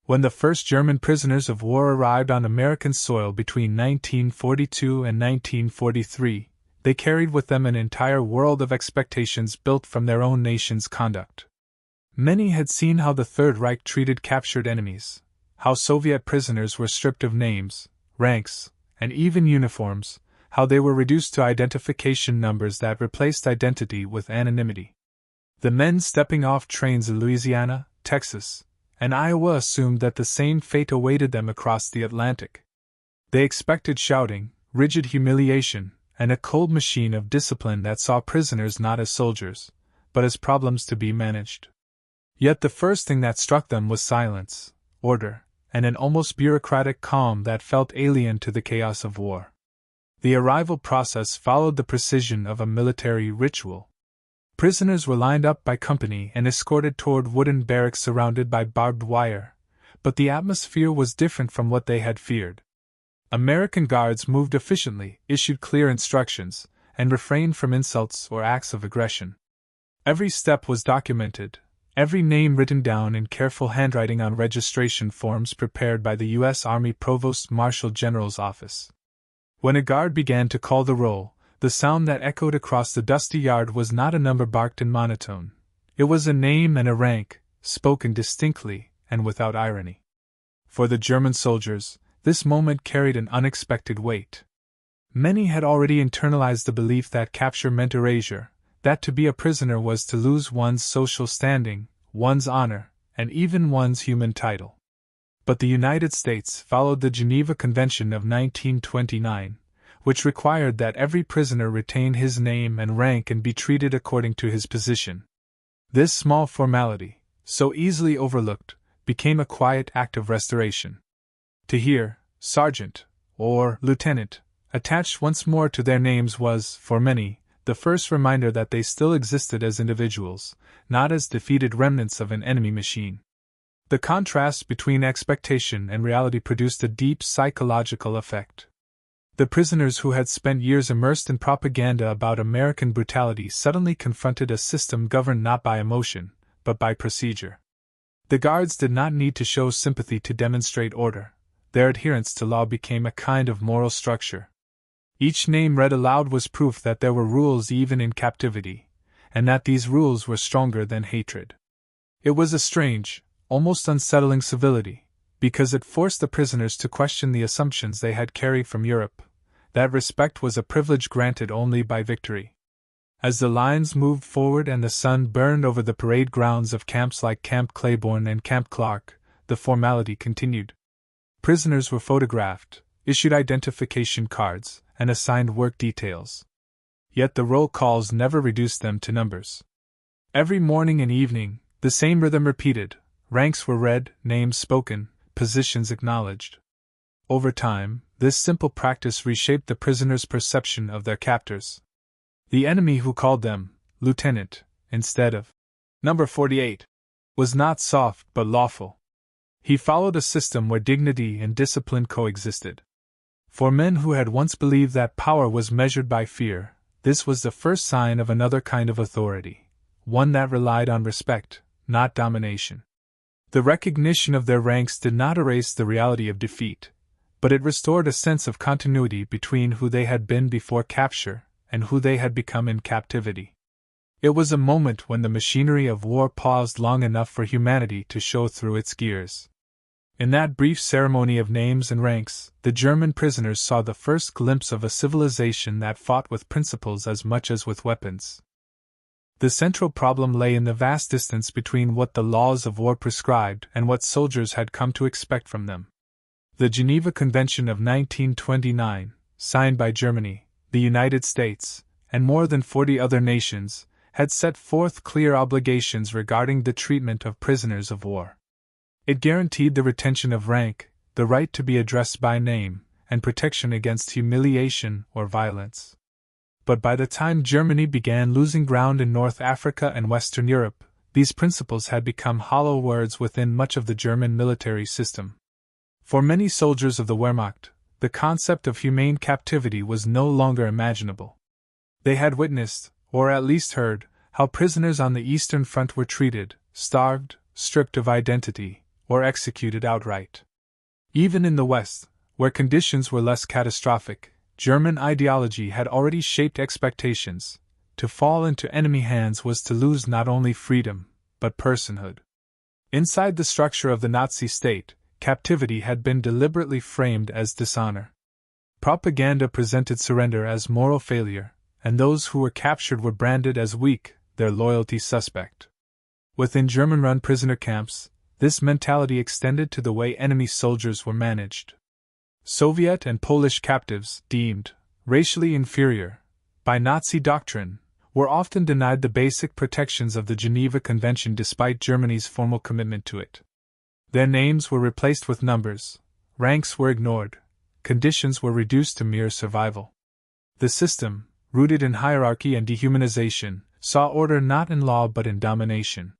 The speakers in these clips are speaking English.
When the first German prisoners of war arrived on American soil between 1942 and 1943, they carried with them an entire world of expectations built from their own nation's conduct. Many had seen how the Third Reich treated captured enemies, how Soviet prisoners were stripped of names, ranks, and even uniforms, how they were reduced to identification numbers that replaced identity with anonymity. The men stepping off trains in Louisiana, Texas, and Iowa assumed that the same fate awaited them across the Atlantic. They expected shouting, rigid humiliation, and a cold machine of discipline that saw prisoners not as soldiers, but as problems to be managed. Yet the first thing that struck them was silence, order, and an almost bureaucratic calm that felt alien to the chaos of war. The arrival process followed the precision of a military ritual. Prisoners were lined up by company and escorted toward wooden barracks surrounded by barbed wire, but the atmosphere was different from what they had feared. American guards moved efficiently, issued clear instructions, and refrained from insults or acts of aggression. Every step was documented, every name written down in careful handwriting on registration forms prepared by the U.S. Army Provost Marshal General's office. When a guard began to call the roll, the sound that echoed across the dusty yard was not a number barked in monotone. It was a name and a rank, spoken distinctly and without irony. For the German soldiers, this moment carried an unexpected weight. Many had already internalized the belief that capture meant erasure, that to be a prisoner was to lose one's social standing, one's honor, and even one's human title. But the United States followed the Geneva Convention of 1929, which required that every prisoner retain his name and rank and be treated according to his position. This small formality, so easily overlooked, became a quiet act of restoration. To hear sergeant or lieutenant attached once more to their names was, for many, the first reminder that they still existed as individuals, not as defeated remnants of an enemy machine. The contrast between expectation and reality produced a deep psychological effect. The prisoners who had spent years immersed in propaganda about American brutality suddenly confronted a system governed not by emotion, but by procedure. The guards did not need to show sympathy to demonstrate order. Their adherence to law became a kind of moral structure. Each name read aloud was proof that there were rules even in captivity, and that these rules were stronger than hatred. It was a strange, almost unsettling civility, because it forced the prisoners to question the assumptions they had carried from Europe, that respect was a privilege granted only by victory. As the lines moved forward and the sun burned over the parade grounds of camps like Camp Claiborne and Camp Clark, the formality continued. Prisoners were photographed, issued identification cards, and assigned work details. Yet the roll calls never reduced them to numbers. Every morning and evening, the same rhythm repeated, ranks were read, names spoken, positions acknowledged. Over time, this simple practice reshaped the prisoners' perception of their captors. The enemy who called them lieutenant instead of number 48 was not soft but lawful. He followed a system where dignity and discipline coexisted. For men who had once believed that power was measured by fear, this was the first sign of another kind of authority, one that relied on respect, not domination. The recognition of their ranks did not erase the reality of defeat, but it restored a sense of continuity between who they had been before capture and who they had become in captivity. It was a moment when the machinery of war paused long enough for humanity to show through its gears. In that brief ceremony of names and ranks, the German prisoners saw the first glimpse of a civilization that fought with principles as much as with weapons. The central problem lay in the vast distance between what the laws of war prescribed and what soldiers had come to expect from them. The Geneva Convention of 1929, signed by Germany, the United States, and more than 40 other nations, had set forth clear obligations regarding the treatment of prisoners of war. It guaranteed the retention of rank, the right to be addressed by name, and protection against humiliation or violence. But by the time Germany began losing ground in North Africa and Western Europe, these principles had become hollow words within much of the German military system. For many soldiers of the Wehrmacht, the concept of humane captivity was no longer imaginable. They had witnessed, or at least heard, how prisoners on the Eastern Front were treated, starved, stripped of identity, or executed outright. Even in the West, where conditions were less catastrophic, German ideology had already shaped expectations. To fall into enemy hands was to lose not only freedom, but personhood. Inside the structure of the Nazi state, captivity had been deliberately framed as dishonor. Propaganda presented surrender as moral failure, and those who were captured were branded as weak, their loyalty suspect. Within German-run prisoner camps, this mentality extended to the way enemy soldiers were managed. Soviet and Polish captives, deemed racially inferior by Nazi doctrine, were often denied the basic protections of the Geneva Convention despite Germany's formal commitment to it. Their names were replaced with numbers, ranks were ignored, conditions were reduced to mere survival. The system, rooted in hierarchy and dehumanization, saw order not in law but in domination.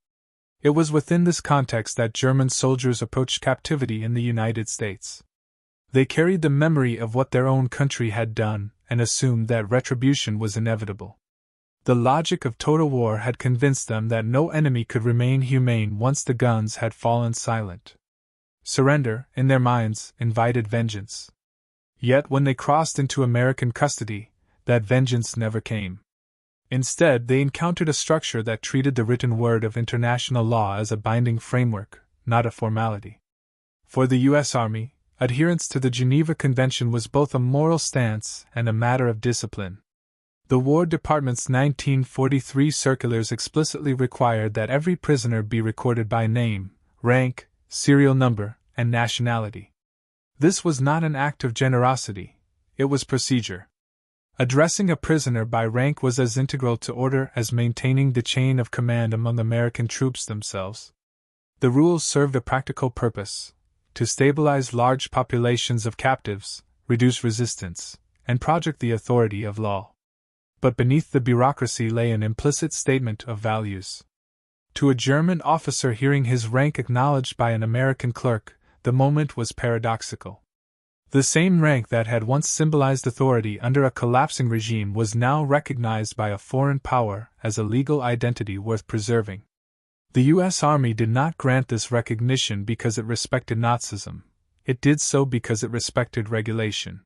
It was within this context that German soldiers approached captivity in the United States. They carried the memory of what their own country had done and assumed that retribution was inevitable. The logic of total war had convinced them that no enemy could remain humane once the guns had fallen silent. Surrender, in their minds, invited vengeance. Yet when they crossed into American custody, that vengeance never came. Instead, they encountered a structure that treated the written word of international law as a binding framework, not a formality. For the U.S. Army, adherence to the Geneva Convention was both a moral stance and a matter of discipline. The War Department's 1943 circulars explicitly required that every prisoner be recorded by name, rank, serial number, and nationality. This was not an act of generosity, it was procedure. Addressing a prisoner by rank was as integral to order as maintaining the chain of command among American troops themselves. The rules served a practical purpose: to stabilize large populations of captives, reduce resistance, and project the authority of law. But beneath the bureaucracy lay an implicit statement of values. To a German officer hearing his rank acknowledged by an American clerk, the moment was paradoxical. The same rank that had once symbolized authority under a collapsing regime was now recognized by a foreign power as a legal identity worth preserving. The U.S. Army did not grant this recognition because it respected Nazism, it did so because it respected regulation.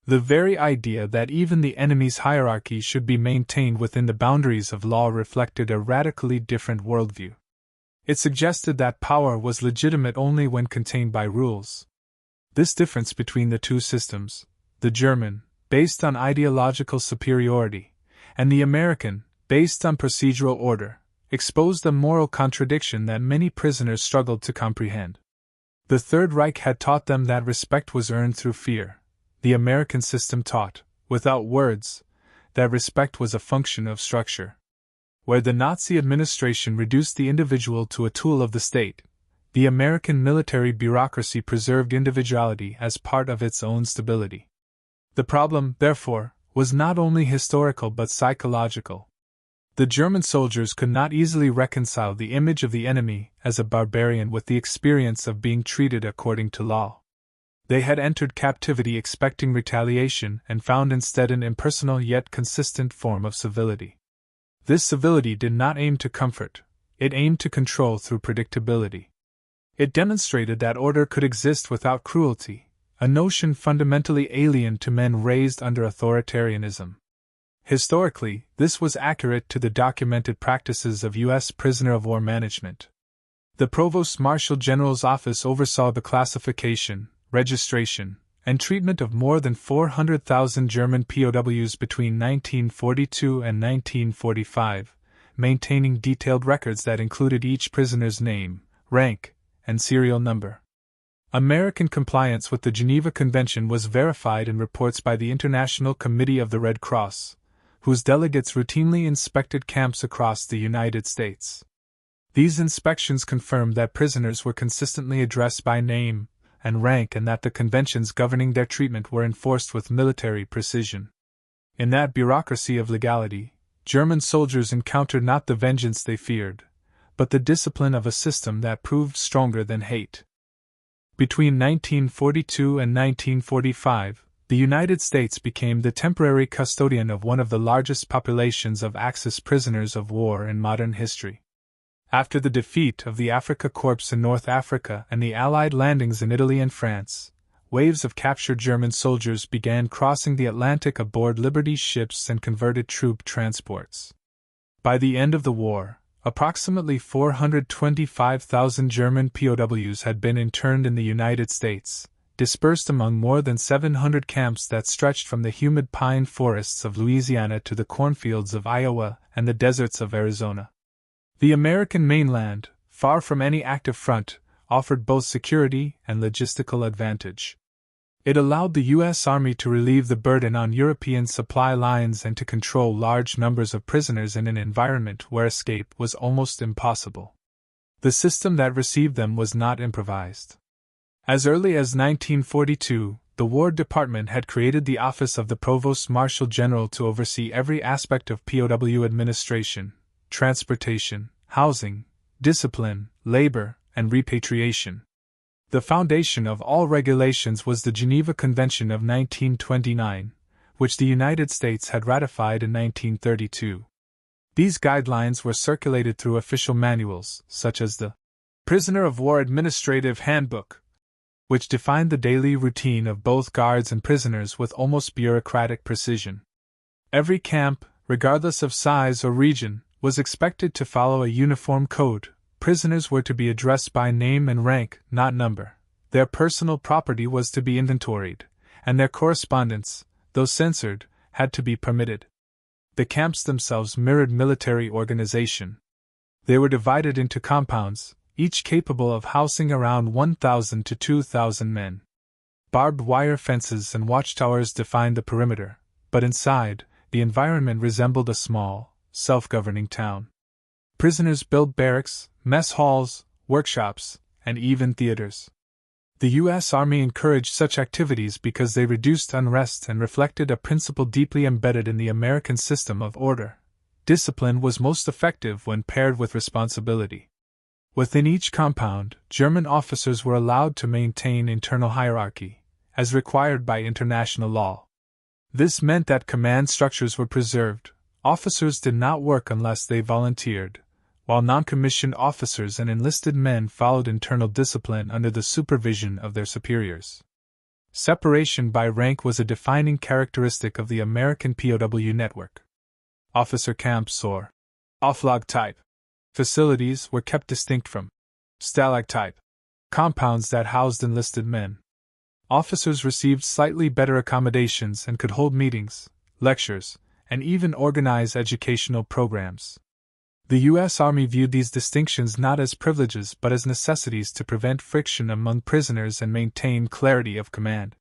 The very idea that even the enemy's hierarchy should be maintained within the boundaries of law reflected a radically different worldview. It suggested that power was legitimate only when contained by rules. This difference between the two systems, the German, based on ideological superiority, and the American, based on procedural order, exposed a moral contradiction that many prisoners struggled to comprehend. The Third Reich had taught them that respect was earned through fear. The American system taught, without words, that respect was a function of structure. Where the Nazi administration reduced the individual to a tool of the state, the American military bureaucracy preserved individuality as part of its own stability. The problem, therefore, was not only historical but psychological. The German soldiers could not easily reconcile the image of the enemy as a barbarian with the experience of being treated according to law. They had entered captivity expecting retaliation and found instead an impersonal yet consistent form of civility. This civility did not aim to comfort, it aimed to control through predictability. It demonstrated that order could exist without cruelty, a notion fundamentally alien to men raised under authoritarianism. Historically, this was accurate to the documented practices of U.S. prisoner of war management. The Provost Marshal General's office oversaw the classification, registration, and treatment of more than 400,000 German POWs between 1942 and 1945, maintaining detailed records that included each prisoner's name, rank, and serial number. American compliance with the Geneva Convention was verified in reports by the International Committee of the Red Cross, whose delegates routinely inspected camps across the United States. These inspections confirmed that prisoners were consistently addressed by name and rank and that the conventions governing their treatment were enforced with military precision. In that bureaucracy of legality, German soldiers encountered not the vengeance they feared, but the discipline of a system that proved stronger than hate. Between 1942 and 1945, the United States became the temporary custodian of one of the largest populations of Axis prisoners of war in modern history. After the defeat of the Afrika Korps in North Africa and the Allied landings in Italy and France, waves of captured German soldiers began crossing the Atlantic aboard Liberty's ships and converted troop transports. By the end of the war, approximately 425,000 German POWs had been interned in the United States, dispersed among more than 700 camps that stretched from the humid pine forests of Louisiana to the cornfields of Iowa and the deserts of Arizona. The American mainland, far from any active front, offered both security and logistical advantage. It allowed the U.S. Army to relieve the burden on European supply lines and to control large numbers of prisoners in an environment where escape was almost impossible. The system that received them was not improvised. As early as 1942, the War Department had created the Office of the Provost Marshal General to oversee every aspect of POW administration, transportation, housing, discipline, labor, and repatriation. The foundation of all regulations was the Geneva Convention of 1929, which the United States had ratified in 1932. These guidelines were circulated through official manuals, such as the Prisoner of War Administrative Handbook, which defined the daily routine of both guards and prisoners with almost bureaucratic precision. Every camp, regardless of size or region, was expected to follow a uniform code. Prisoners were to be addressed by name and rank, not number. Their personal property was to be inventoried, and their correspondence, though censored, had to be permitted. The camps themselves mirrored military organization. They were divided into compounds, each capable of housing around 1,000 to 2,000 men. Barbed wire fences and watchtowers defined the perimeter, but inside, the environment resembled a small, self-governing town. Prisoners built barracks, mess halls, workshops, and even theaters. The U.S. Army encouraged such activities because they reduced unrest and reflected a principle deeply embedded in the American system of order. Discipline was most effective when paired with responsibility. Within each compound, German officers were allowed to maintain internal hierarchy, as required by international law. This meant that command structures were preserved. Officers did not work unless they volunteered, while non-commissioned officers and enlisted men followed internal discipline under the supervision of their superiors. Separation by rank was a defining characteristic of the American POW network. Officer camps or offlog type facilities were kept distinct from stalag type compounds that housed enlisted men. Officers received slightly better accommodations and could hold meetings, lectures, and even organize educational programs. The U.S. Army viewed these distinctions not as privileges but as necessities to prevent friction among prisoners and maintain clarity of command.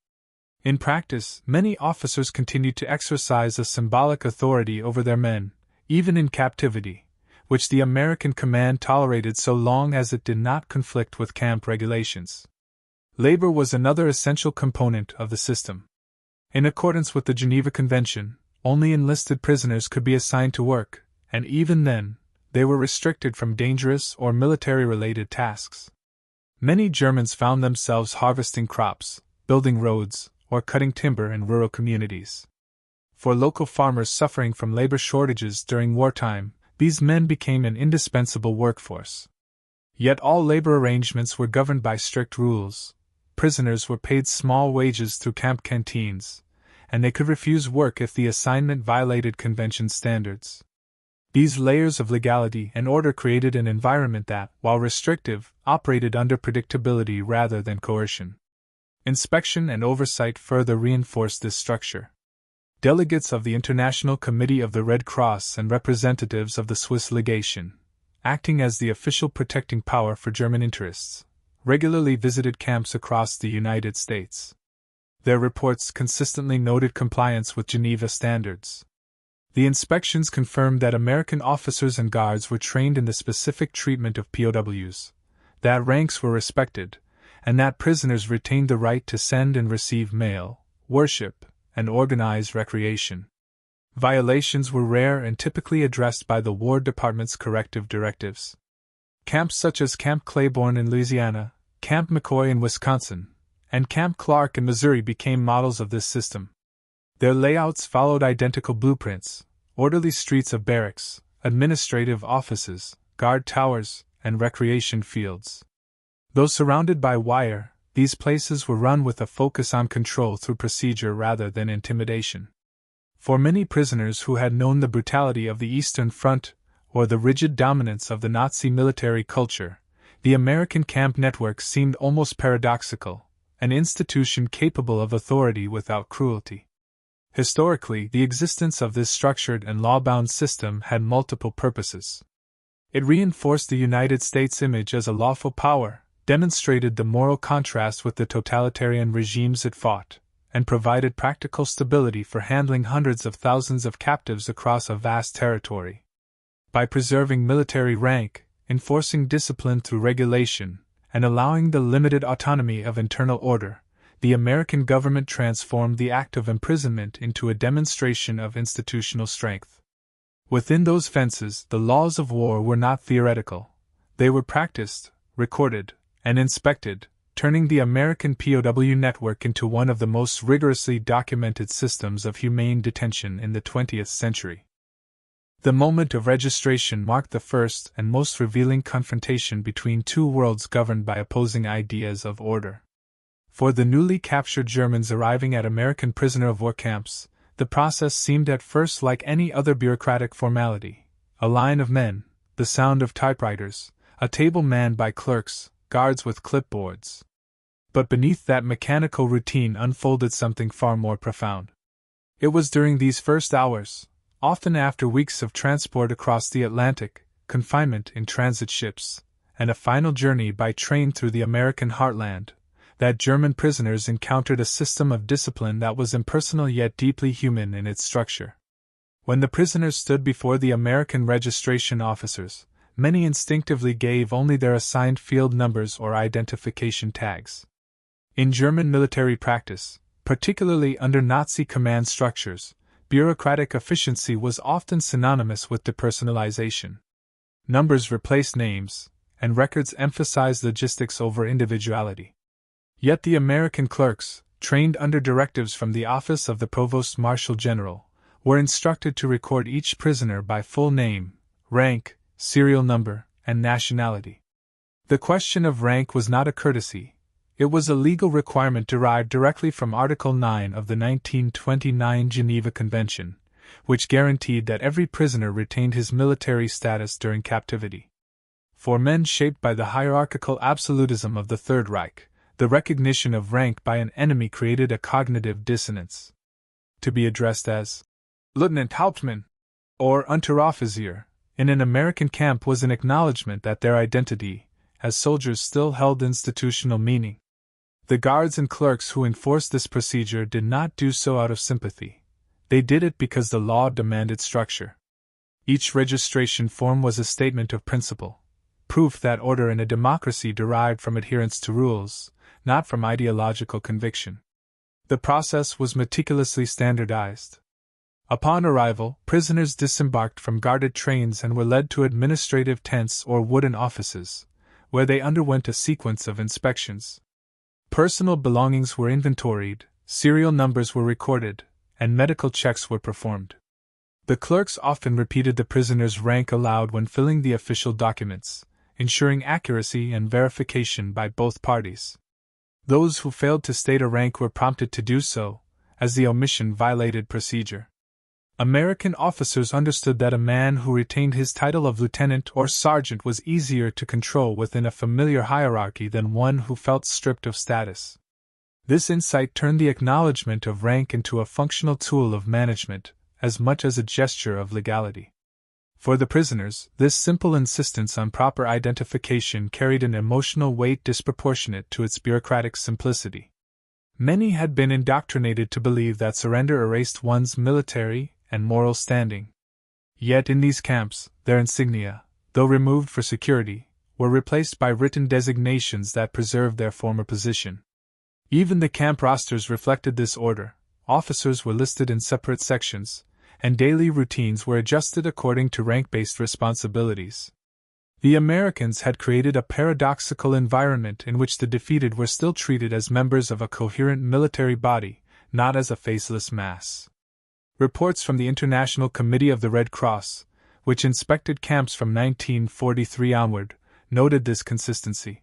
In practice, many officers continued to exercise a symbolic authority over their men, even in captivity, which the American command tolerated so long as it did not conflict with camp regulations. Labor was another essential component of the system. In accordance with the Geneva Convention, only enlisted prisoners could be assigned to work, and even then, they were restricted from dangerous or military-related tasks. Many Germans found themselves harvesting crops, building roads, or cutting timber in rural communities. For local farmers suffering from labor shortages during wartime, these men became an indispensable workforce. Yet all labor arrangements were governed by strict rules. Prisoners were paid small wages through camp canteens, and they could refuse work if the assignment violated convention standards. These layers of legality and order created an environment that, while restrictive, operated under predictability rather than coercion. Inspection and oversight further reinforced this structure. Delegates of the International Committee of the Red Cross and representatives of the Swiss legation, acting as the official protecting power for German interests, regularly visited camps across the United States. Their reports consistently noted compliance with Geneva standards. The inspections confirmed that American officers and guards were trained in the specific treatment of POWs, that ranks were respected, and that prisoners retained the right to send and receive mail, worship, and organize recreation. Violations were rare and typically addressed by the War Department's corrective directives. Camps such as Camp Claiborne in Louisiana, Camp McCoy in Wisconsin, and Camp Clark in Missouri became models of this system. Their layouts followed identical blueprints: orderly streets of barracks, administrative offices, guard towers, and recreation fields. Though surrounded by wire, these places were run with a focus on control through procedure rather than intimidation. For many prisoners who had known the brutality of the Eastern Front or the rigid dominance of the Nazi military culture, the American camp network seemed almost paradoxical, an institution capable of authority without cruelty. Historically, the existence of this structured and law-bound system had multiple purposes. It reinforced the United States' image as a lawful power, demonstrated the moral contrast with the totalitarian regimes it fought, and provided practical stability for handling hundreds of thousands of captives across a vast territory. By preserving military rank, enforcing discipline through regulation, and allowing the limited autonomy of internal order, the American government transformed the act of imprisonment into a demonstration of institutional strength. Within those fences, the laws of war were not theoretical. They were practiced, recorded, and inspected, turning the American POW network into one of the most rigorously documented systems of humane detention in the 20th century. The moment of registration marked the first and most revealing confrontation between two worlds governed by opposing ideas of order. For the newly captured Germans arriving at American prisoner of war camps, the process seemed at first like any other bureaucratic formality: a line of men, the sound of typewriters, a table manned by clerks, guards with clipboards. But beneath that mechanical routine unfolded something far more profound. It was during these first hours, often after weeks of transport across the Atlantic, confinement in transit ships, and a final journey by train through the American heartland, that German prisoners encountered a system of discipline that was impersonal yet deeply human in its structure. When the prisoners stood before the American registration officers, many instinctively gave only their assigned field numbers or identification tags. In German military practice, particularly under Nazi command structures, bureaucratic efficiency was often synonymous with depersonalization. Numbers replaced names, and records emphasized logistics over individuality. Yet the American clerks, trained under directives from the Office of the Provost Marshal General, were instructed to record each prisoner by full name, rank, serial number, and nationality. The question of rank was not a courtesy. It was a legal requirement derived directly from Article 9 of the 1929 Geneva Convention, which guaranteed that every prisoner retained his military status during captivity. For men shaped by the hierarchical absolutism of the Third Reich, the recognition of rank by an enemy created a cognitive dissonance. To be addressed as Lieutenant Hauptmann or Unteroffizier in an American camp was an acknowledgement that their identity as soldiers still held institutional meaning. The guards and clerks who enforced this procedure did not do so out of sympathy. They did it because the law demanded structure. Each registration form was a statement of principle, proof that order in a democracy derived from adherence to rules, not from ideological conviction. The process was meticulously standardized. Upon arrival, prisoners disembarked from guarded trains and were led to administrative tents or wooden offices, where they underwent a sequence of inspections. Personal belongings were inventoried, serial numbers were recorded, and medical checks were performed. The clerks often repeated the prisoner's rank aloud when filling the official documents, ensuring accuracy and verification by both parties. Those who failed to state a rank were prompted to do so, as the omission violated procedure. American officers understood that a man who retained his title of lieutenant or sergeant was easier to control within a familiar hierarchy than one who felt stripped of status. This insight turned the acknowledgement of rank into a functional tool of management, as much as a gesture of legality. For the prisoners, this simple insistence on proper identification carried an emotional weight disproportionate to its bureaucratic simplicity. Many had been indoctrinated to believe that surrender erased one's military and moral standing. Yet in these camps, their insignia, though removed for security, were replaced by written designations that preserved their former position. Even the camp rosters reflected this order. Officers were listed in separate sections, and daily routines were adjusted according to rank-based responsibilities. The Americans had created a paradoxical environment in which the defeated were still treated as members of a coherent military body, not as a faceless mass. Reports from the International Committee of the Red Cross, which inspected camps from 1943 onward, noted this consistency.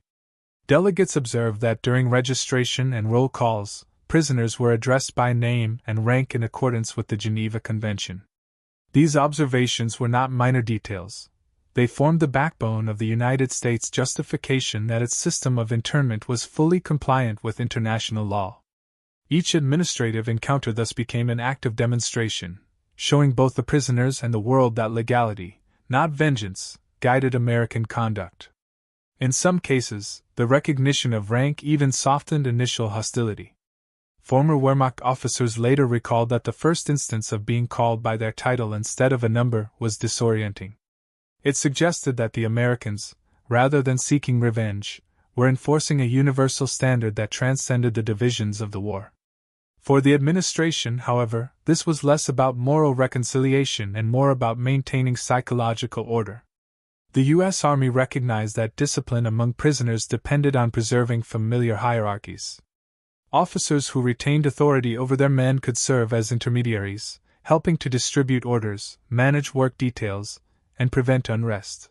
Delegates observed that during registration and roll calls, prisoners were addressed by name and rank in accordance with the Geneva Convention. These observations were not minor details. They formed the backbone of the United States' justification that its system of internment was fully compliant with international law. Each administrative encounter thus became an act of demonstration, showing both the prisoners and the world that legality, not vengeance, guided American conduct. In some cases, the recognition of rank even softened initial hostility. Former Wehrmacht officers later recalled that the first instance of being called by their title instead of a number was disorienting. It suggested that the Americans, rather than seeking revenge, were enforcing a universal standard that transcended the divisions of the war. For the administration, however, this was less about moral reconciliation and more about maintaining psychological order. The U.S. Army recognized that discipline among prisoners depended on preserving familiar hierarchies. Officers who retained authority over their men could serve as intermediaries, helping to distribute orders, manage work details, and prevent unrest.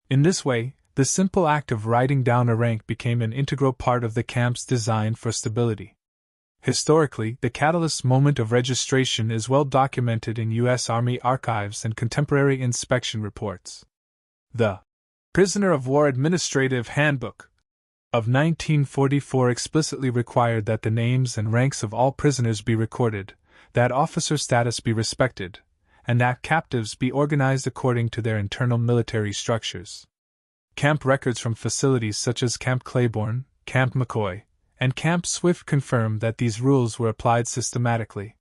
In this way, the simple act of writing down a rank became an integral part of the camp's design for stability. Historically, the catalyst moment of registration is well documented in U.S. Army archives and contemporary inspection reports. The Prisoner of War Administrative Handbook of 1944 explicitly required that the names and ranks of all prisoners be recorded, that officer status be respected, and that captives be organized according to their internal military structures. Camp records from facilities such as Camp Claiborne, Camp McCoy, and Camp Swift confirm that these rules were applied systematically.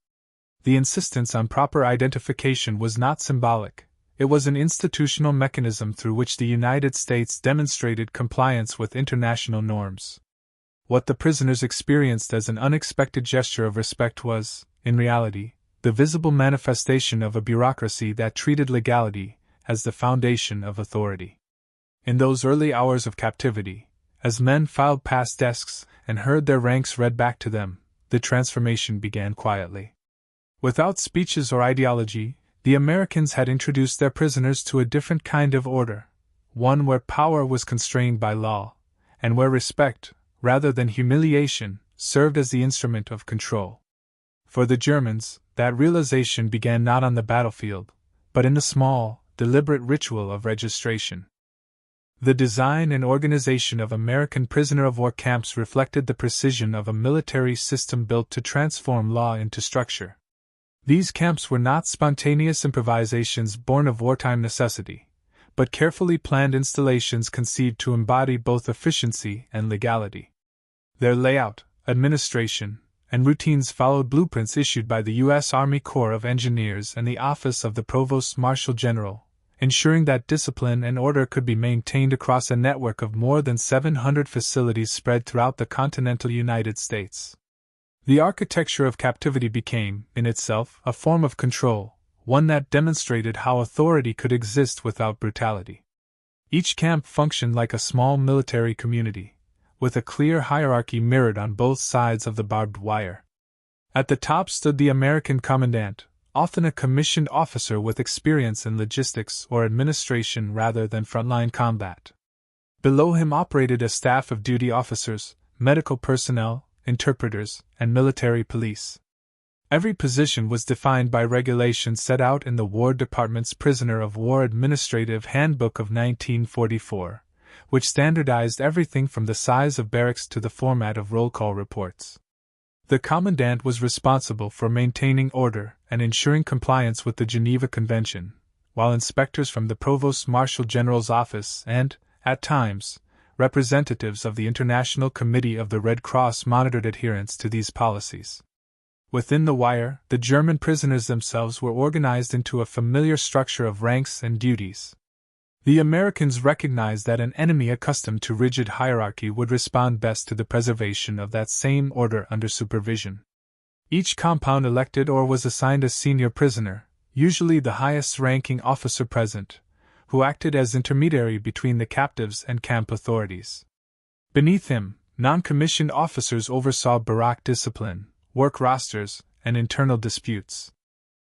The insistence on proper identification was not symbolic. It was an institutional mechanism through which the United States demonstrated compliance with international norms. What the prisoners experienced as an unexpected gesture of respect was, in reality, the visible manifestation of a bureaucracy that treated legality as the foundation of authority. In those early hours of captivity, as men filed past desks and heard their ranks read back to them, the transformation began quietly. Without speeches or ideology, the Americans had introduced their prisoners to a different kind of order, one where power was constrained by law, and where respect, rather than humiliation, served as the instrument of control. For the Germans, that realization began not on the battlefield, but in the small, deliberate ritual of registration. The design and organization of American prisoner of war camps reflected the precision of a military system built to transform law into structure. These camps were not spontaneous improvisations born of wartime necessity, but carefully planned installations conceived to embody both efficiency and legality. Their layout, administration, and routines followed blueprints issued by the U.S. Army Corps of Engineers and the Office of the Provost Marshal General, ensuring that discipline and order could be maintained across a network of more than 700 facilities spread throughout the continental United States. The architecture of captivity became, in itself, a form of control, one that demonstrated how authority could exist without brutality. Each camp functioned like a small military community, with a clear hierarchy mirrored on both sides of the barbed wire. At the top stood the American commandant, often a commissioned officer with experience in logistics or administration rather than frontline combat. Below him operated a staff of duty officers, medical personnel, interpreters, and military police. Every position was defined by regulations set out in the War Department's Prisoner of War Administrative Handbook of 1944, which standardized everything from the size of barracks to the format of roll call reports. The commandant was responsible for maintaining order and ensuring compliance with the Geneva Convention, while inspectors from the Provost Marshal General's office and, at times, representatives of the International Committee of the Red Cross monitored adherence to these policies. Within the wire, the German prisoners themselves were organized into a familiar structure of ranks and duties. The Americans recognized that an enemy accustomed to rigid hierarchy would respond best to the preservation of that same order under supervision. Each compound elected or was assigned a senior prisoner, usually the highest-ranking officer present, who acted as intermediary between the captives and camp authorities. Beneath him, non-commissioned officers oversaw barrack discipline, work rosters, and internal disputes.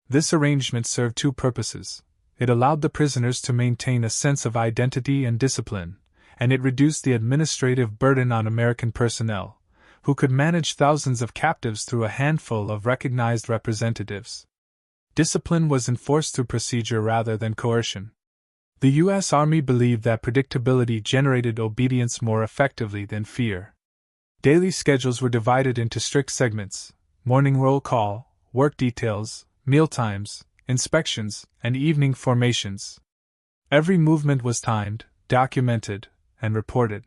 This arrangement served two purposes. it allowed the prisoners to maintain a sense of identity and discipline, and it reduced the administrative burden on American personnel, who could manage thousands of captives through a handful of recognized representatives. Discipline was enforced through procedure rather than coercion. The U.S. Army believed that predictability generated obedience more effectively than fear. Daily schedules were divided into strict segments: morning roll call, work details, mealtimes, inspections, and evening formations. Every movement was timed, documented, and reported.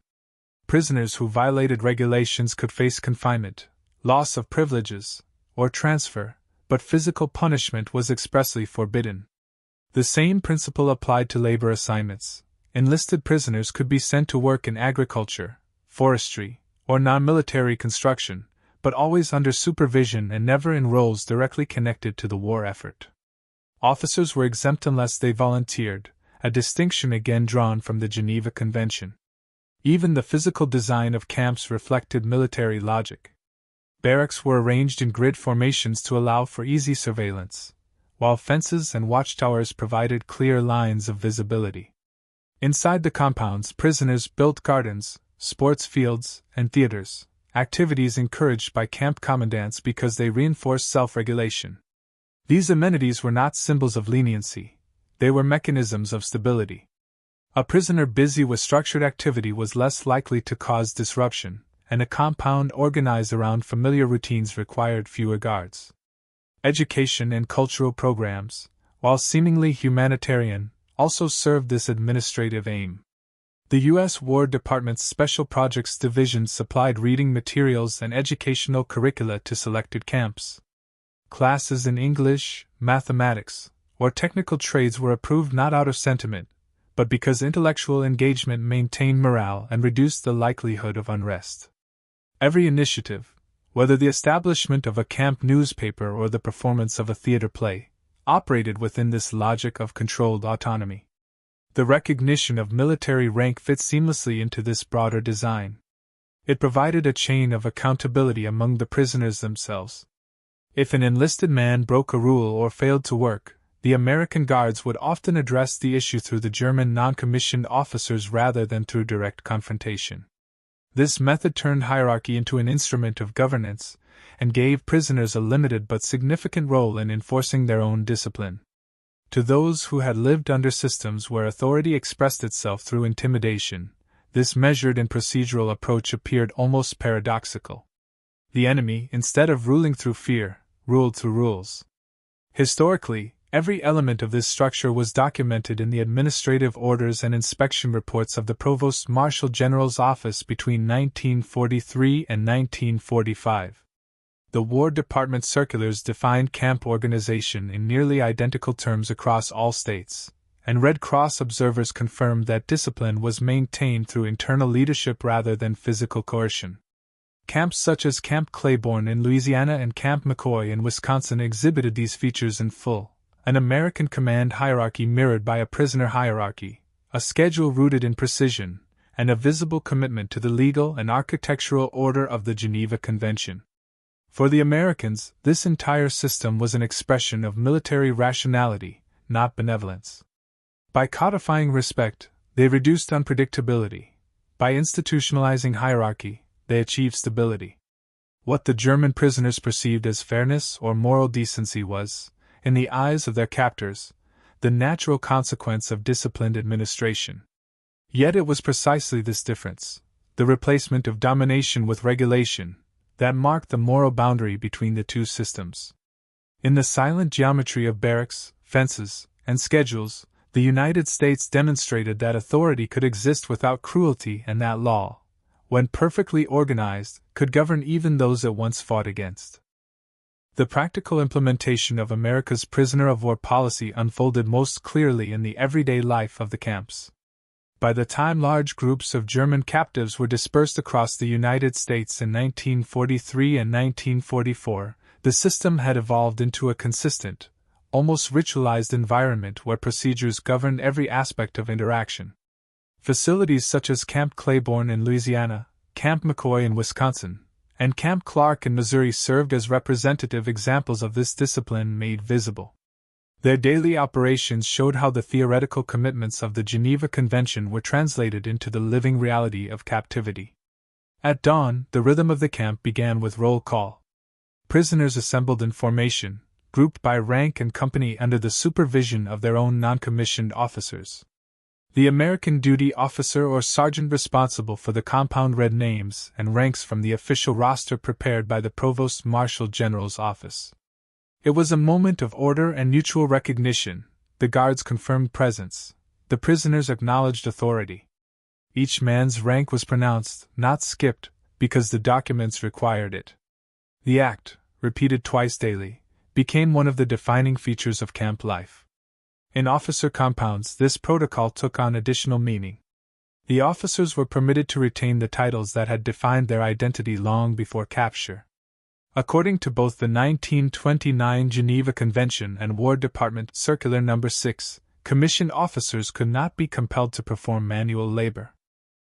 Prisoners who violated regulations could face confinement, loss of privileges, or transfer, but physical punishment was expressly forbidden. The same principle applied to labor assignments. Enlisted prisoners could be sent to work in agriculture, forestry, or non-military construction, but always under supervision and never in roles directly connected to the war effort. Officers were exempt unless they volunteered, a distinction again drawn from the Geneva Convention. Even the physical design of camps reflected military logic. Barracks were arranged in grid formations to allow for easy surveillance, while fences and watchtowers provided clear lines of visibility. Inside the compounds, prisoners built gardens, sports fields, and theaters, activities encouraged by camp commandants because they reinforced self-regulation. These amenities were not symbols of leniency, they were mechanisms of stability. A prisoner busy with structured activity was less likely to cause disruption, and a compound organized around familiar routines required fewer guards. Education and cultural programs, while seemingly humanitarian, also served this administrative aim. The U.S. War Department's Special Projects Division supplied reading materials and educational curricula to selected camps. Classes in English, mathematics, or technical trades were approved not out of sentiment, but because intellectual engagement maintained morale and reduced the likelihood of unrest. Every initiative, whether the establishment of a camp newspaper or the performance of a theater play, operated within this logic of controlled autonomy. The recognition of military rank fit seamlessly into this broader design. It provided a chain of accountability among the prisoners themselves. If an enlisted man broke a rule or failed to work, the American guards would often address the issue through the German non-commissioned officers rather than through direct confrontation. This method turned hierarchy into an instrument of governance, and gave prisoners a limited but significant role in enforcing their own discipline. To those who had lived under systems where authority expressed itself through intimidation, this measured and procedural approach appeared almost paradoxical. The enemy, instead of ruling through fear, ruled through rules. Historically, every element of this structure was documented in the administrative orders and inspection reports of the Provost Marshal General's office between 1943 and 1945. The War Department circulars defined camp organization in nearly identical terms across all states, and Red Cross observers confirmed that discipline was maintained through internal leadership rather than physical coercion. Camps such as Camp Claiborne in Louisiana and Camp McCoy in Wisconsin exhibited these features in full: an American command hierarchy mirrored by a prisoner hierarchy, a schedule rooted in precision, and a visible commitment to the legal and architectural order of the Geneva Convention. For the Americans, this entire system was an expression of military rationality, not benevolence. By codifying respect, they reduced unpredictability. By institutionalizing hierarchy, they achieved stability. What the German prisoners perceived as fairness or moral decency was, in the eyes of their captors, the natural consequence of disciplined administration. Yet it was precisely this difference, the replacement of domination with regulation, that marked the moral boundary between the two systems. In the silent geometry of barracks, fences, and schedules, the United States demonstrated that authority could exist without cruelty and that law, when perfectly organized, could govern even those it once fought against. The practical implementation of America's prisoner of war policy unfolded most clearly in the everyday life of the camps. By the time large groups of German captives were dispersed across the United States in 1943 and 1944, the system had evolved into a consistent, almost ritualized environment where procedures governed every aspect of interaction. Facilities such as Camp Claiborne in Louisiana, Camp McCoy in Wisconsin, and Camp Clark in Missouri served as representative examples of this discipline made visible. Their daily operations showed how the theoretical commitments of the Geneva Convention were translated into the living reality of captivity. At dawn, the rhythm of the camp began with roll call. Prisoners assembled in formation, grouped by rank and company under the supervision of their own non-commissioned officers. The American duty officer or sergeant responsible for the compound read names and ranks from the official roster prepared by the Provost Marshal General's office. It was a moment of order and mutual recognition. The guards confirmed presence. The prisoners acknowledged authority. Each man's rank was pronounced, not skipped, because the documents required it. The act, repeated twice daily, became one of the defining features of camp life. In officer compounds, this protocol took on additional meaning. The officers were permitted to retain the titles that had defined their identity long before capture. According to both the 1929 Geneva Convention and War Department Circular No. 6, commissioned officers could not be compelled to perform manual labor.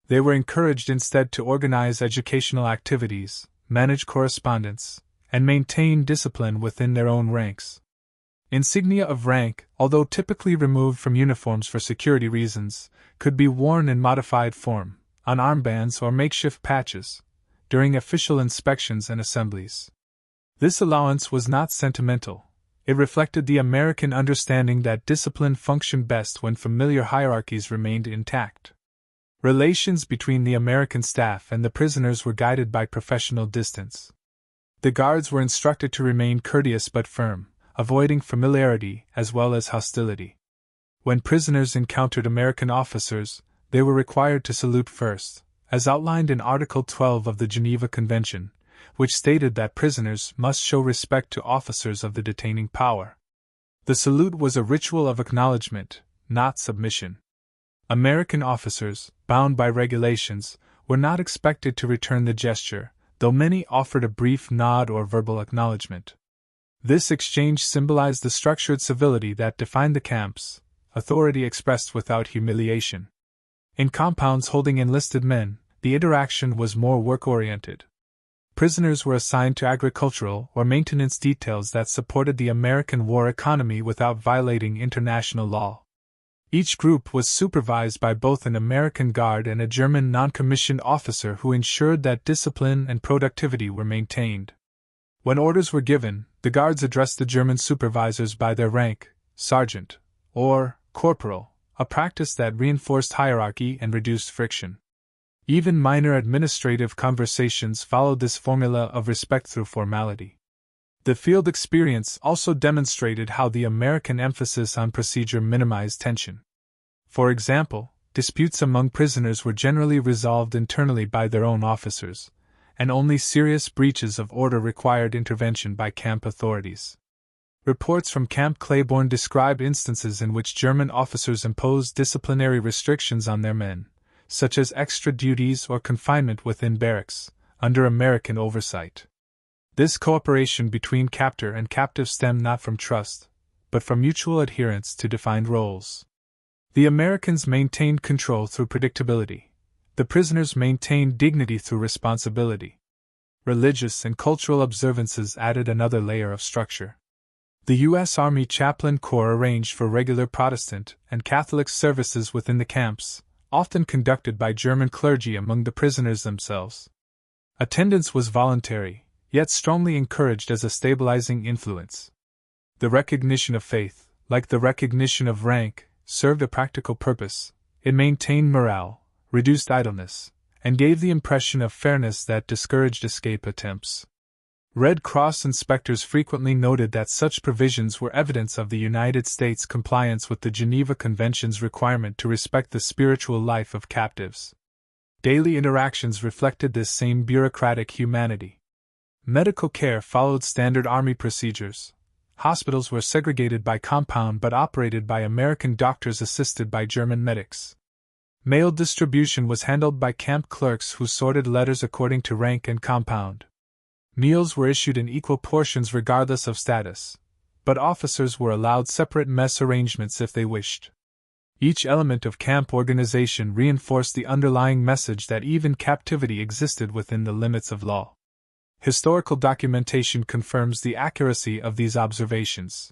They were encouraged instead to organize educational activities, manage correspondence, and maintain discipline within their own ranks. Insignia of rank, although typically removed from uniforms for security reasons, could be worn in modified form, on armbands or makeshift patches, during official inspections and assemblies. This allowance was not sentimental. It reflected the American understanding that discipline functioned best when familiar hierarchies remained intact. Relations between the American staff and the prisoners were guided by professional distance. The guards were instructed to remain courteous but firm, avoiding familiarity as well as hostility. When prisoners encountered American officers, they were required to salute first, as outlined in Article 12 of the Geneva Convention, which stated that prisoners must show respect to officers of the detaining power. The salute was a ritual of acknowledgement, not submission. American officers, bound by regulations, were not expected to return the gesture, though many offered a brief nod or verbal acknowledgement. This exchange symbolized the structured civility that defined the camps, authority expressed without humiliation. In compounds holding enlisted men, the interaction was more work-oriented. Prisoners were assigned to agricultural or maintenance details that supported the American war economy without violating international law. Each group was supervised by both an American guard and a German non-commissioned officer who ensured that discipline and productivity were maintained. When orders were given, the guards addressed the German supervisors by their rank, sergeant, or corporal, a practice that reinforced hierarchy and reduced friction. Even minor administrative conversations followed this formula of respect through formality. The field experience also demonstrated how the American emphasis on procedure minimized tension. For example, disputes among prisoners were generally resolved internally by their own officers, and only serious breaches of order required intervention by camp authorities. Reports from Camp Claiborne describe instances in which German officers imposed disciplinary restrictions on their men, such as extra duties or confinement within barracks, under American oversight. This cooperation between captor and captive stemmed not from trust, but from mutual adherence to defined roles. The Americans maintained control through predictability. The prisoners maintained dignity through responsibility. Religious and cultural observances added another layer of structure. The U.S. Army Chaplain Corps arranged for regular Protestant and Catholic services within the camps, often conducted by German clergy among the prisoners themselves. Attendance was voluntary, yet strongly encouraged as a stabilizing influence. The recognition of faith, like the recognition of rank, served a practical purpose. It maintained morale, reduced idleness, and gave the impression of fairness that discouraged escape attempts. Red Cross inspectors frequently noted that such provisions were evidence of the United States' compliance with the Geneva Convention's requirement to respect the spiritual life of captives. Daily interactions reflected this same bureaucratic humanity. Medical care followed standard Army procedures. Hospitals were segregated by compound but operated by American doctors assisted by German medics. Mail distribution was handled by camp clerks who sorted letters according to rank and compound. Meals were issued in equal portions regardless of status, but officers were allowed separate mess arrangements if they wished. Each element of camp organization reinforced the underlying message that even captivity existed within the limits of law. Historical documentation confirms the accuracy of these observations.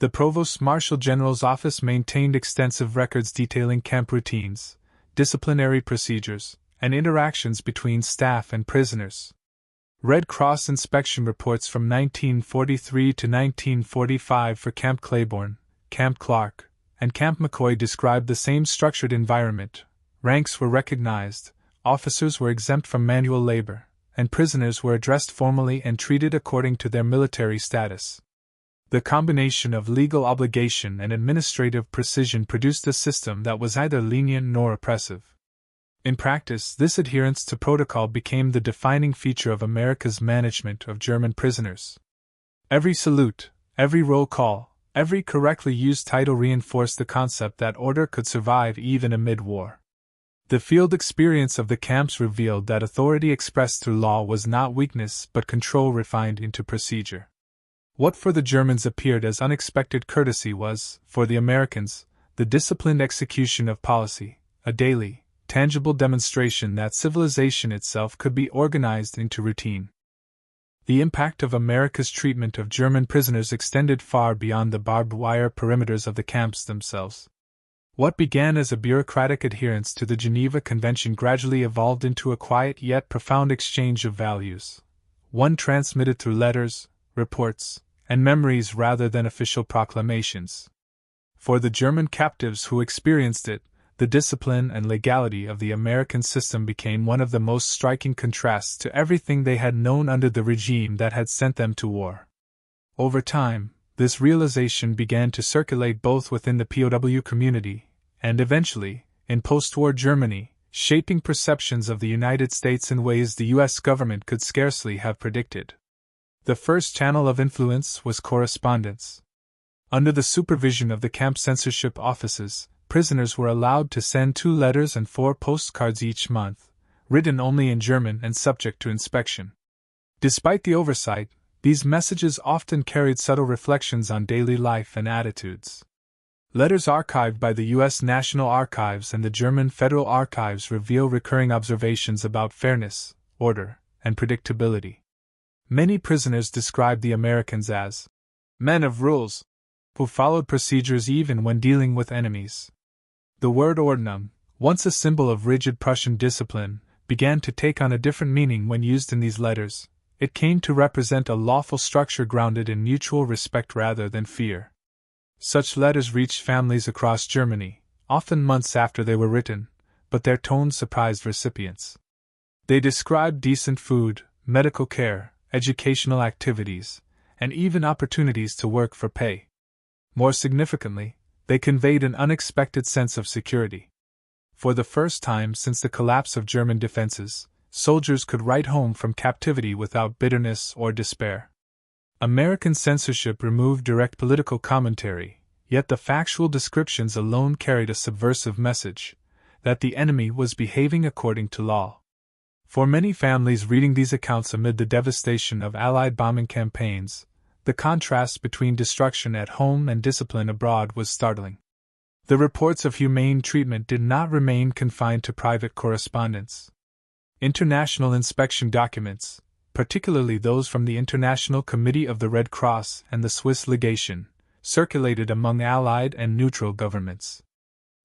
The Provost Marshal General's office maintained extensive records detailing camp routines, disciplinary procedures, and interactions between staff and prisoners. Red Cross inspection reports from 1943 to 1945 for Camp Claiborne, Camp Clark, and Camp McCoy described the same structured environment. Ranks were recognized, officers were exempt from manual labor, and prisoners were addressed formally and treated according to their military status. The combination of legal obligation and administrative precision produced a system that was neither lenient nor oppressive. In practice, this adherence to protocol became the defining feature of America's management of German prisoners. Every salute, every roll call, every correctly used title reinforced the concept that order could survive even amid war. The field experience of the camps revealed that authority expressed through law was not weakness but control refined into procedure. What for the Germans appeared as unexpected courtesy was, for the Americans, the disciplined execution of policy, a daily, tangible demonstration that civilization itself could be organized into routine. The impact of America's treatment of German prisoners extended far beyond the barbed wire perimeters of the camps themselves. What began as a bureaucratic adherence to the Geneva Convention gradually evolved into a quiet yet profound exchange of values, one transmitted through letters, reports, and memories rather than official proclamations. For the German captives who experienced it, the discipline and legality of the American system became one of the most striking contrasts to everything they had known under the regime that had sent them to war. Over time, this realization began to circulate both within the POW community and eventually, in post-war Germany, shaping perceptions of the United States in ways the U.S. government could scarcely have predicted. The first channel of influence was correspondence. Under the supervision of the camp censorship offices, prisoners were allowed to send 2 letters and 4 postcards each month, written only in German and subject to inspection. Despite the oversight, these messages often carried subtle reflections on daily life and attitudes. Letters archived by the U.S. National Archives and the German Federal Archives reveal recurring observations about fairness, order, and predictability. Many prisoners described the Americans as men of rules, who followed procedures even when dealing with enemies. The word Ordnung, once a symbol of rigid Prussian discipline, began to take on a different meaning when used in these letters. It came to represent a lawful structure grounded in mutual respect rather than fear. Such letters reached families across Germany, often months after they were written, but their tone surprised recipients. They described decent food, medical care, educational activities, and even opportunities to work for pay. More significantly, they conveyed an unexpected sense of security. For the first time since the collapse of German defenses, soldiers could write home from captivity without bitterness or despair. American censorship removed direct political commentary, yet the factual descriptions alone carried a subversive message, that the enemy was behaving according to law. For many families reading these accounts amid the devastation of Allied bombing campaigns, the contrast between destruction at home and discipline abroad was startling. The reports of humane treatment did not remain confined to private correspondence. International inspection documents, particularly those from the International Committee of the Red Cross and the Swiss Legation, circulated among Allied and neutral governments.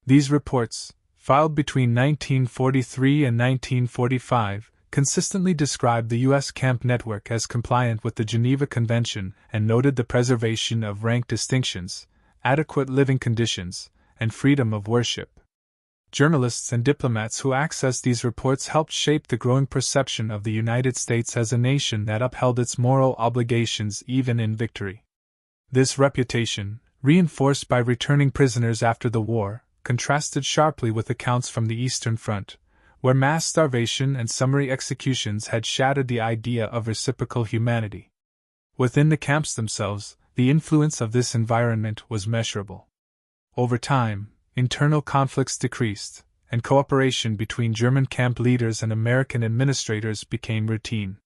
These reports, filed between 1943 and 1945, consistently described the U.S. camp network as compliant with the Geneva Convention and noted the preservation of rank distinctions, adequate living conditions, and freedom of worship. Journalists and diplomats who accessed these reports helped shape the growing perception of the United States as a nation that upheld its moral obligations even in victory. This reputation, reinforced by returning prisoners after the war, contrasted sharply with accounts from the Eastern Front, where mass starvation and summary executions had shattered the idea of reciprocal humanity. Within the camps themselves, the influence of this environment was measurable. Over time, internal conflicts decreased, and cooperation between German camp leaders and American administrators became routine.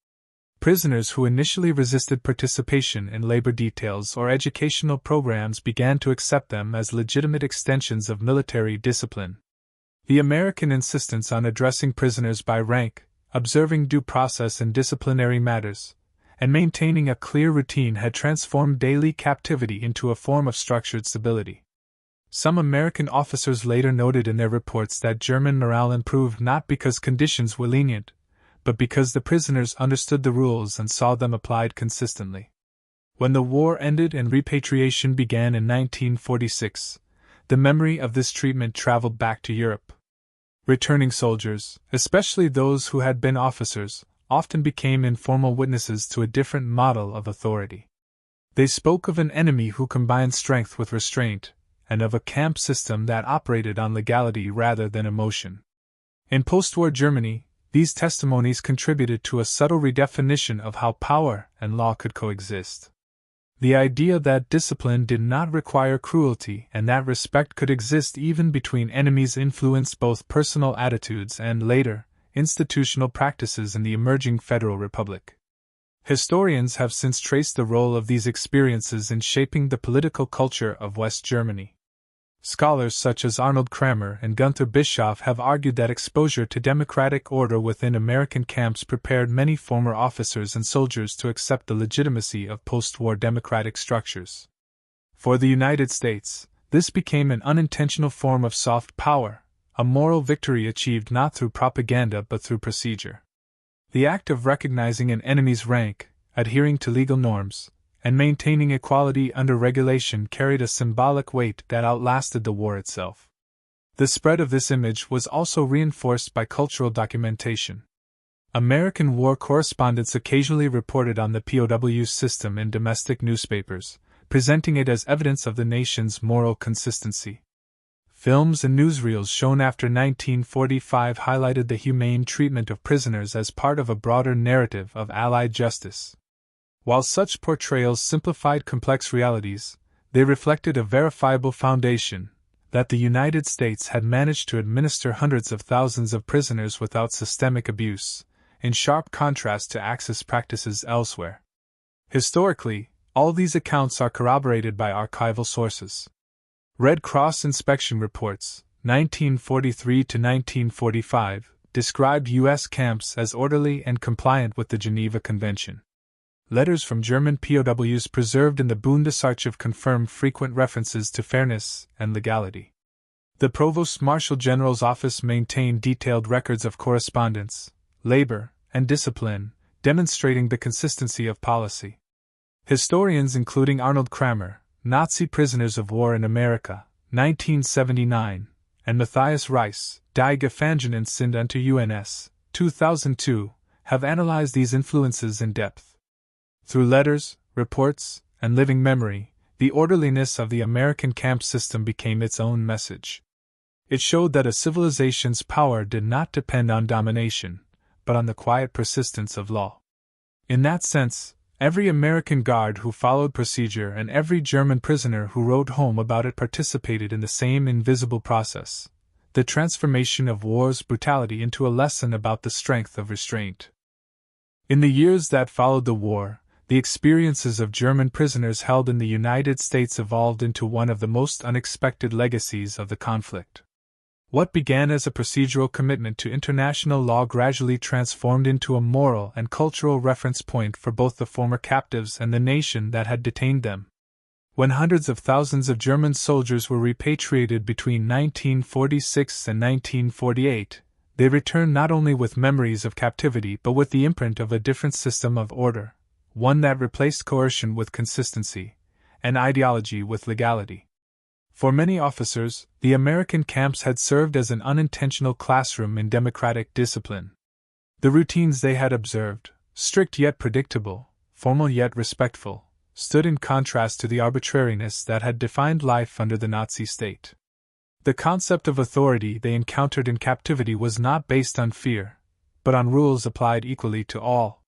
Prisoners who initially resisted participation in labor details or educational programs began to accept them as legitimate extensions of military discipline. The American insistence on addressing prisoners by rank, observing due process in disciplinary matters, and maintaining a clear routine had transformed daily captivity into a form of structured stability. Some American officers later noted in their reports that German morale improved not because conditions were lenient, but because the prisoners understood the rules and saw them applied consistently. When the war ended and repatriation began in 1946, the memory of this treatment traveled back to Europe. Returning soldiers, especially those who had been officers, often became informal witnesses to a different model of authority. They spoke of an enemy who combined strength with restraint, and of a camp system that operated on legality rather than emotion. In post-war Germany, these testimonies contributed to a subtle redefinition of how power and law could coexist. The idea that discipline did not require cruelty and that respect could exist even between enemies influenced both personal attitudes and, later, institutional practices in the emerging Federal Republic. Historians have since traced the role of these experiences in shaping the political culture of West Germany. Scholars such as Arnold Kramer and Gunther Bischoff have argued that exposure to democratic order within American camps prepared many former officers and soldiers to accept the legitimacy of post-war democratic structures. For the United States, this became an unintentional form of soft power, a moral victory achieved not through propaganda but through procedure. The act of recognizing an enemy's rank, adhering to legal norms, and maintaining equality under regulation carried a symbolic weight that outlasted the war itself. The spread of this image was also reinforced by cultural documentation. American war correspondents occasionally reported on the POWs system in domestic newspapers, presenting it as evidence of the nation's moral consistency. Films and newsreels shown after 1945 highlighted the humane treatment of prisoners as part of a broader narrative of Allied justice. While such portrayals simplified complex realities, they reflected a verifiable foundation that the United States had managed to administer hundreds of thousands of prisoners without systemic abuse, in sharp contrast to Axis practices elsewhere. Historically, all these accounts are corroborated by archival sources. Red Cross inspection reports, 1943 to 1945, described U.S. camps as orderly and compliant with the Geneva Convention. Letters from German POWs preserved in the Bundesarchiv confirm frequent references to fairness and legality. The Provost Marshal General's office maintained detailed records of correspondence, labor, and discipline, demonstrating the consistency of policy. Historians including Arnold Kramer, Nazi Prisoners of War in America, 1979, and Matthias Reiss, Die Gefangenen sind unter UNS, 2002, have analyzed these influences in depth. Through letters, reports, and living memory, the orderliness of the American camp system became its own message. It showed that a civilization's power did not depend on domination, but on the quiet persistence of law. In that sense, every American guard who followed procedure and every German prisoner who wrote home about it participated in the same invisible process, the transformation of war's brutality into a lesson about the strength of restraint. In the years that followed the war, the experiences of German prisoners held in the United States evolved into one of the most unexpected legacies of the conflict. What began as a procedural commitment to international law gradually transformed into a moral and cultural reference point for both the former captives and the nation that had detained them. When hundreds of thousands of German soldiers were repatriated between 1946 and 1948, they returned not only with memories of captivity but with the imprint of a different system of order, one that replaced coercion with consistency, and ideology with legality. For many officers, the American camps had served as an unintentional classroom in democratic discipline. The routines they had observed, strict yet predictable, formal yet respectful, stood in contrast to the arbitrariness that had defined life under the Nazi state. The concept of authority they encountered in captivity was not based on fear, but on rules applied equally to all.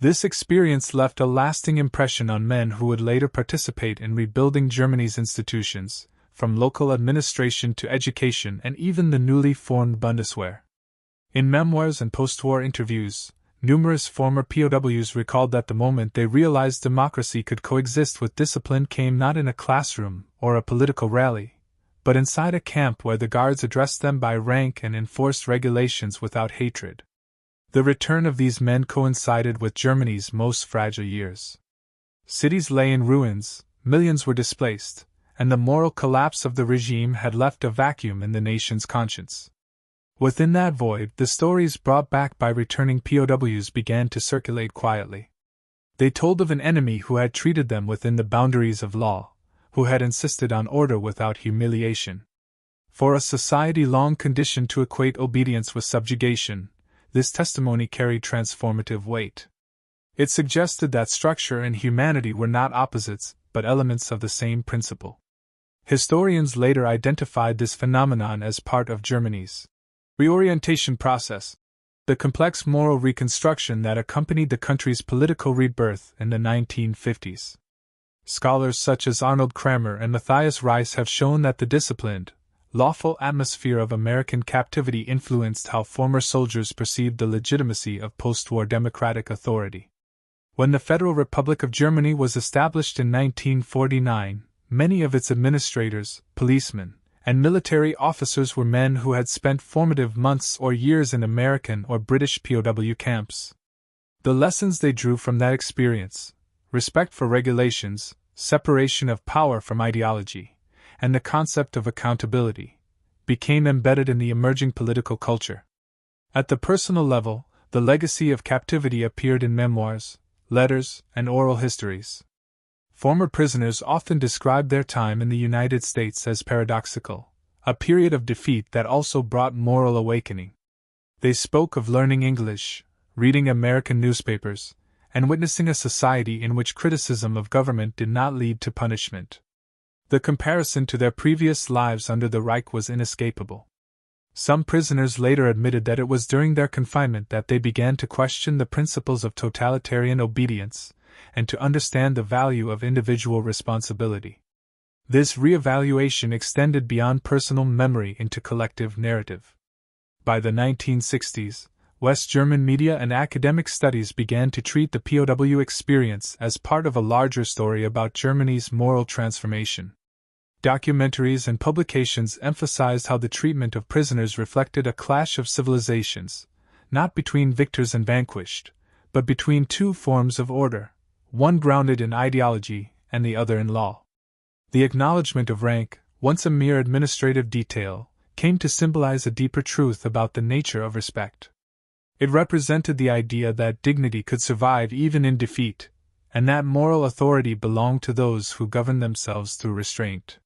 This experience left a lasting impression on men who would later participate in rebuilding Germany's institutions, from local administration to education and even the newly formed Bundeswehr. In memoirs and post-war interviews, numerous former POWs recalled that the moment they realized democracy could coexist with discipline came not in a classroom or a political rally, but inside a camp where the guards addressed them by rank and enforced regulations without hatred. The return of these men coincided with Germany's most fragile years. Cities lay in ruins, millions were displaced, and the moral collapse of the regime had left a vacuum in the nation's conscience. Within that void, the stories brought back by returning POWs began to circulate quietly. They told of an enemy who had treated them within the boundaries of law, who had insisted on order without humiliation. For a society long conditioned to equate obedience with subjugation, this testimony carried transformative weight. It suggested that structure and humanity were not opposites, but elements of the same principle. Historians later identified this phenomenon as part of Germany's reorientation process, the complex moral reconstruction that accompanied the country's political rebirth in the 1950s. Scholars such as Arnold Kramer and Matthias Reis have shown that the disciplined, lawful atmosphere of American captivity influenced how former soldiers perceived the legitimacy of post-war democratic authority. When the Federal Republic of Germany was established in 1949, many of its administrators, policemen, and military officers were men who had spent formative months or years in American or British POW camps. The lessons they drew from that experience, respect for regulations, separation of power from ideology, and the concept of accountability, became embedded in the emerging political culture. At the personal level, the legacy of captivity appeared in memoirs, letters, and oral histories. Former prisoners often described their time in the United States as paradoxical, a period of defeat that also brought moral awakening. They spoke of learning English, reading American newspapers, and witnessing a society in which criticism of government did not lead to punishment. The comparison to their previous lives under the Reich was inescapable. Some prisoners later admitted that it was during their confinement that they began to question the principles of totalitarian obedience, and to understand the value of individual responsibility. This reevaluation extended beyond personal memory into collective narrative. By the 1960s, West German media and academic studies began to treat the POW experience as part of a larger story about Germany's moral transformation. Documentaries and publications emphasized how the treatment of prisoners reflected a clash of civilizations, not between victors and vanquished, but between two forms of order, one grounded in ideology and the other in law. The acknowledgement of rank, once a mere administrative detail, came to symbolize a deeper truth about the nature of respect. It represented the idea that dignity could survive even in defeat, and that moral authority belonged to those who govern themselves through restraint.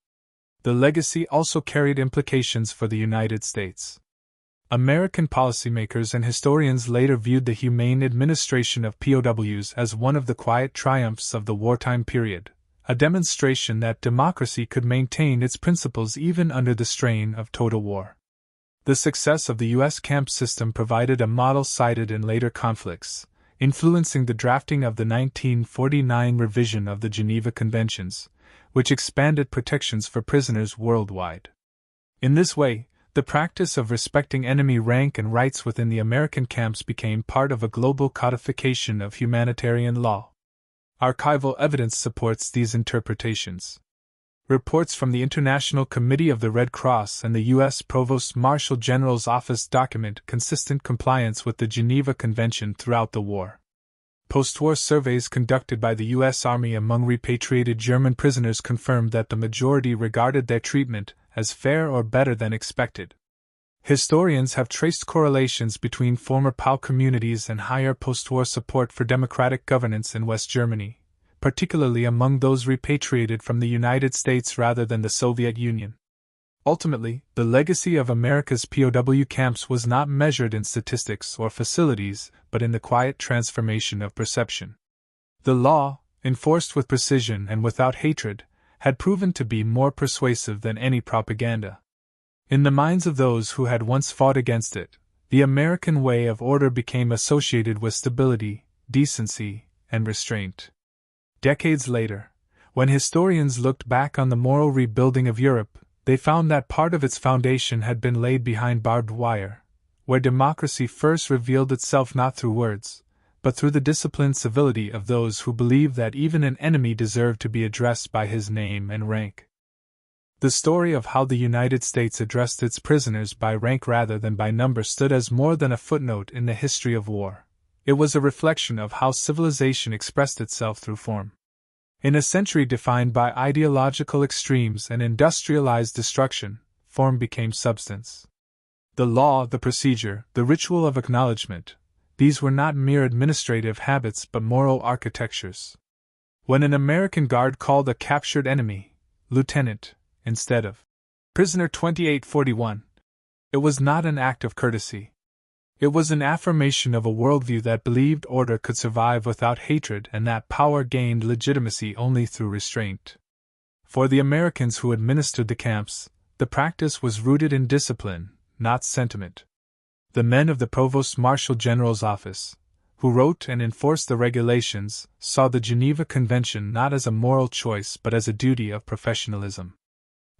The legacy also carried implications for the United States. American policymakers and historians later viewed the humane administration of POWs as one of the quiet triumphs of the wartime period, a demonstration that democracy could maintain its principles even under the strain of total war. The success of the U.S. camp system provided a model cited in later conflicts, influencing the drafting of the 1949 revision of the Geneva Conventions, which expanded protections for prisoners worldwide. In this way, the practice of respecting enemy rank and rights within the American camps became part of a global codification of humanitarian law. Archival evidence supports these interpretations. Reports from the International Committee of the Red Cross and the U.S. Provost Marshal General's Office document consistent compliance with the Geneva Convention throughout the war. Post-war surveys conducted by the U.S. Army among repatriated German prisoners confirmed that the majority regarded their treatment as fair or better than expected. Historians have traced correlations between former POW communities and higher post-war support for democratic governance in West Germany, particularly among those repatriated from the United States rather than the Soviet Union. Ultimately, the legacy of America's POW camps was not measured in statistics or facilities, but in the quiet transformation of perception. The law, enforced with precision and without hatred, had proven to be more persuasive than any propaganda. In the minds of those who had once fought against it, the American way of order became associated with stability, decency, and restraint. Decades later, when historians looked back on the moral rebuilding of Europe, they found that part of its foundation had been laid behind barbed wire, where democracy first revealed itself not through words, but through the disciplined civility of those who believed that even an enemy deserved to be addressed by his name and rank. The story of how the United States addressed its prisoners by rank rather than by number stood as more than a footnote in the history of war. It was a reflection of how civilization expressed itself through form. In a century defined by ideological extremes and industrialized destruction, form became substance. The law, the procedure, the ritual of acknowledgement, these were not mere administrative habits but moral architectures. When an American guard called a captured enemy lieutenant, instead of prisoner 2841, it was not an act of courtesy. It was an affirmation of a worldview that believed order could survive without hatred and that power gained legitimacy only through restraint. For the Americans who administered the camps, the practice was rooted in discipline, not sentiment. The men of the Provost Marshal General's office, who wrote and enforced the regulations, saw the Geneva Convention not as a moral choice but as a duty of professionalism.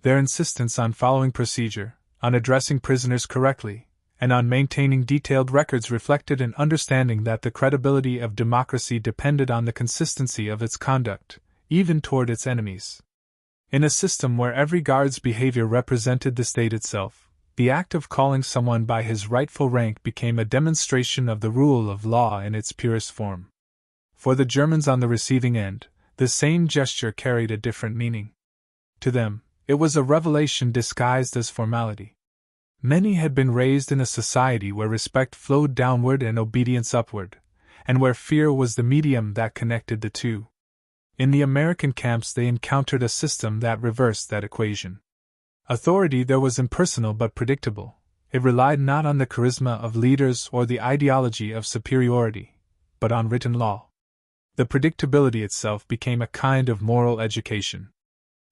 Their insistence on following procedure, on addressing prisoners correctly, and on maintaining detailed records reflected an understanding that the credibility of democracy depended on the consistency of its conduct, even toward its enemies. In a system where every guard's behavior represented the state itself, the act of calling someone by his rightful rank became a demonstration of the rule of law in its purest form. For the Germans on the receiving end, the same gesture carried a different meaning. To them, it was a revelation disguised as formality. Many had been raised in a society where respect flowed downward and obedience upward, and where fear was the medium that connected the two. In the American camps they encountered a system that reversed that equation. Authority there was impersonal but predictable. It relied not on the charisma of leaders or the ideology of superiority, but on written law. The predictability itself became a kind of moral education.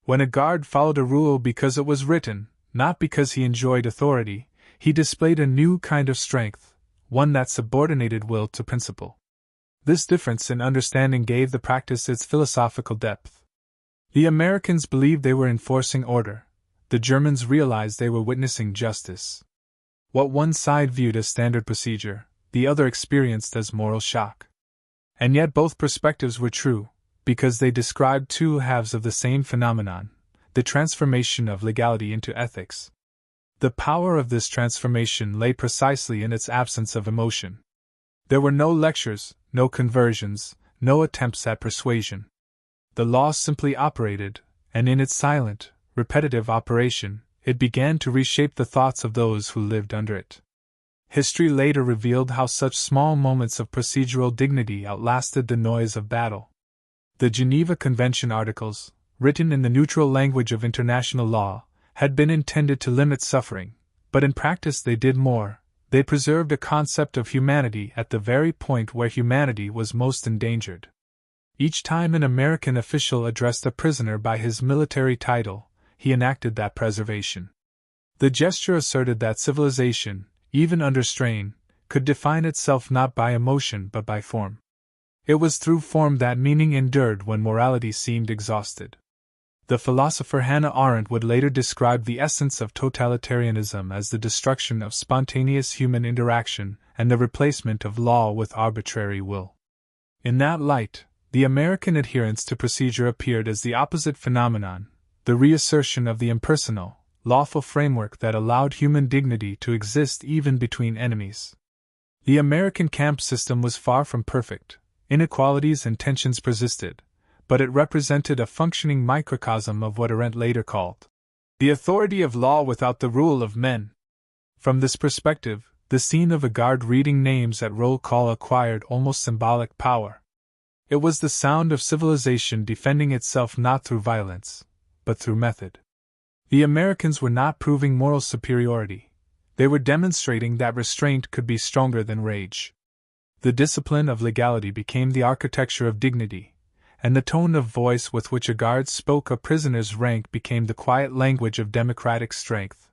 When a guard followed a rule because it was written, not because he enjoyed authority, he displayed a new kind of strength, one that subordinated will to principle. This difference in understanding gave the practice its philosophical depth. The Americans believed they were enforcing order. The Germans realized they were witnessing justice. What one side viewed as standard procedure, the other experienced as moral shock. And yet both perspectives were true, because they described two halves of the same phenomenon, the transformation of legality into ethics. The power of this transformation lay precisely in its absence of emotion. There were no lectures, no conversions, no attempts at persuasion. The law simply operated, and in its silent, repetitive operation, it began to reshape the thoughts of those who lived under it. History later revealed how such small moments of procedural dignity outlasted the noise of battle. The Geneva Convention articles, written in the neutral language of international law, had been intended to limit suffering, but in practice they did more. They preserved a concept of humanity at the very point where humanity was most endangered. Each time an American official addressed a prisoner by his military title, he enacted that preservation. The gesture asserted that civilization, even under strain, could define itself not by emotion but by form. It was through form that meaning endured when morality seemed exhausted. The philosopher Hannah Arendt would later describe the essence of totalitarianism as the destruction of spontaneous human interaction and the replacement of law with arbitrary will. In that light, the American adherence to procedure appeared as the opposite phenomenon, the reassertion of the impersonal, lawful framework that allowed human dignity to exist even between enemies. The American camp system was far from perfect. Inequalities and tensions persisted, but it represented a functioning microcosm of what Arendt later called the authority of law without the rule of men. From this perspective, the scene of a guard reading names at roll call acquired almost symbolic power. It was the sound of civilization defending itself not through violence, but through method. The Americans were not proving moral superiority. They were demonstrating that restraint could be stronger than rage. The discipline of legality became the architecture of dignity, and the tone of voice with which a guard spoke a prisoner's rank became the quiet language of democratic strength.